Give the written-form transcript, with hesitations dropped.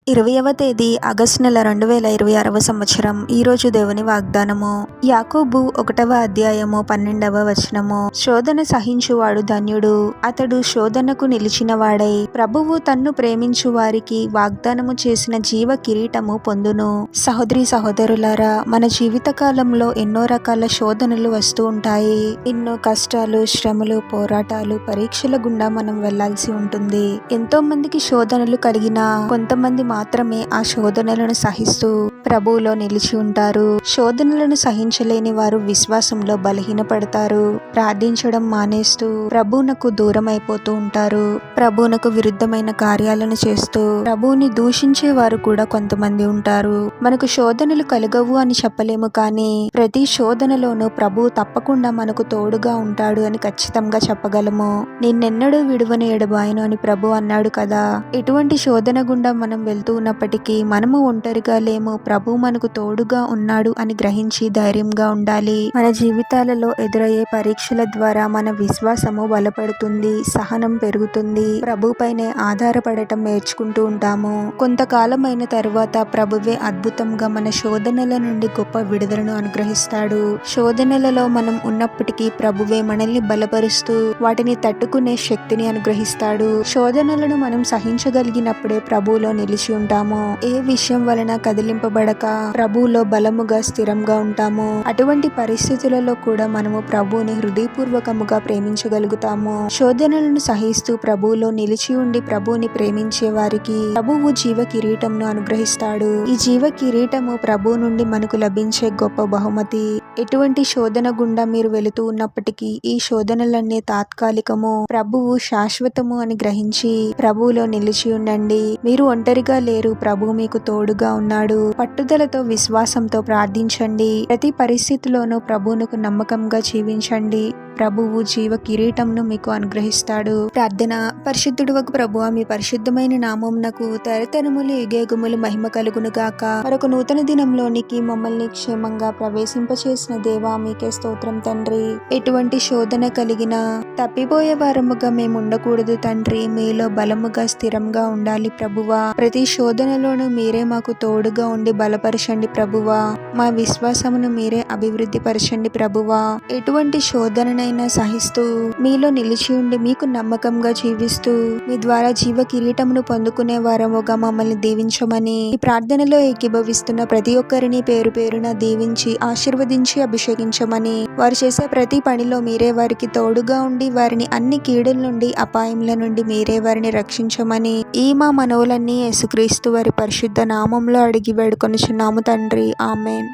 20వ తేదీ ఆగస్టు నెల 2026వ సంవత్సరం. ఈరోజు దేవుని వాగ్దానము. యాకోబు 1వ అధ్యాయము 12వ వచనము. శోధన సహించువాడు ధన్యుడు, అతడు శోధనకు నిలిచిన వాడై ప్రభువు తన్ను ప్రేమించు వారికి వాగ్దానము చేసిన జీవ కిరీటము పొందును. సహోదరి సహోదరులారా, మన జీవిత కాలంలో ఎన్నో రకాల శోధనలు వస్తూ ఉంటాయి. ఎన్నో కష్టాలు, శ్రమలు, పోరాటాలు, పరీక్షల గుండా మనం వెళ్లాల్సి ఉంటుంది. ఎంతో మందికి శోధనలు కలిగినా కొంతమంది మాత్రమే ఆ శోధనలను సహిస్తూ ప్రభువులో నిలిచి ఉంటారు. శోధనలను సహించలేని వారు విశ్వాసంలో బలహీనపడతారు. ప్రార్థించడం మానేస్తూ ప్రభువునకు దూరం అయిపోతూ ఉంటారు. ప్రభువునకు విరుద్ధమైన కార్యాలను చేస్తూ ప్రభువుని దూషించే వారు కూడా కొంతమంది ఉంటారు. మనకు శోధనలు కలగవు అని చెప్పలేము, కానీ ప్రతి శోధనలోనూ ప్రభువు తప్పకుండా మనకు తోడుగా ఉంటాడు అని ఖచ్చితంగా చెప్పగలము. నిన్నెన్నడూ విడువని ఎడబాయను అని ప్రభు అన్నాడు కదా. ఎటువంటి శోధన గుండా మనం వెళ్తూ ఉన్నప్పటికీ మనము ఒంటరిగా లేము, ప్రభు మనకు తోడుగా ఉన్నాడు అని గ్రహించి ధైర్యంగా ఉండాలి. మన జీవితాలలో ఎదురయ్యే పరీక్షల ద్వారా మన విశ్వాసము బలపడుతుంది, సహనం పెరుగుతుంది. ప్రభు పైనే ఆధారపడటం నేర్చుకుంటూ ఉంటాము. కొంతకాలం అయిన తరువాత ప్రభువే అద్భుతంగా మన శోధనల నుండి గొప్ప విడుదలను అనుగ్రహిస్తాడు. శోధనలలో మనం ఉన్నప్పటికీ ప్రభువే మనల్ని బలపరుస్తూ వాటిని తట్టుకునే శక్తిని అనుగ్రహిస్తాడు. శోధనలను మనం సహించగలిగినప్పుడే ప్రభువులో నిలిచి ఉంటాము. ఏ విషయం వలన కదిలింపబడక ప్రభువులో బలముగా స్థిరంగా ఉంటాము. అటువంటి పరిస్థితులలో కూడా మనము ప్రభువుని హృదయపూర్వకముగా ప్రేమించగలుగుతాము. శోధనలను సహిస్తూ ప్రభువులో నిలిచి ఉండి ప్రభువుని ప్రేమించే వారికి ప్రభువు జీవ కిరీటంను అనుగ్రహిస్తాడు. ఈ జీవ కిరీటము ప్రభువు నుండి మనకు లభించే గొప్ప బహుమతి. ఎటువంటి శోధన గుండా మీరు వెళుతూ ఉన్నప్పటికీ ఈ శోధనలన్నీ తాత్కాలికము, ప్రభువు శాశ్వతము అని గ్రహించి ప్రభువులో నిలిచి ఉండండి. మీరు ఒంటరిగా లేరు, ప్రభువు మీకు తోడుగా ఉన్నాడు. పట్టుదలతో విశ్వాసంతో ప్రార్థించండి. ప్రతి పరిస్థితిలోనూ ప్రభువునకు నమ్మకంగా జీవించండి. ప్రభువు జీవ కిరీటంను మీకు అనుగ్రహిస్తాడు. ప్రార్థన. పరిశుద్ధుడవగు ప్రభువా, మీ పరిశుద్ధమైన నామమునకు తరతరములు యుగయుగములు మహిమ కలుగును గాక. మరొక నూతన దినంలోనికి మమ్మల్ని క్షేమంగా ప్రవేశింపచేసిన దేవా, మీకే స్తోత్రం తండ్రి. ఎటువంటి శోధన కలిగినా తప్పిపోయే వారముగా మేము ఉండకూడదు తండ్రి. మీలో బలముగా స్థిరంగా ఉండాలి ప్రభువా. ప్రతి శోధనలోనూ మీరే మాకు తోడుగా ఉండి బలపరచండి ప్రభువా. మా విశ్వాసమును మీరే అభివృద్ధి పరచండి ప్రభువా. ఎటువంటి శోధననైనా సహిస్తూ మీలో నిలిచి ఉండి మీకు నమ్మకంగా జీవిస్తూ మీ ద్వారా జీవ కిరీటమును పొందుకునే వారముగా మమ్మల్ని దీవించమని ఈ ప్రార్థనలో ఏకీభవిస్తున్న ప్రతి ఒక్కరిని పేరు పేరున దీవించి ఆశీర్వదించి అభిషేకించమని, వారు చేసే ప్రతి పనిలో మీరే వారికి తోడుగా ఉండి వారిని అన్ని కీడుల నుండి అపాయముల నుండి మీరే వారిని రక్షించమని ఈ మా మనవులన్నీ యేసుక్రీస్తు వారి పరిశుద్ధ నామంలో అడిగి వేడుకొనుచున్నాము తండ్రి. ఆమేన్.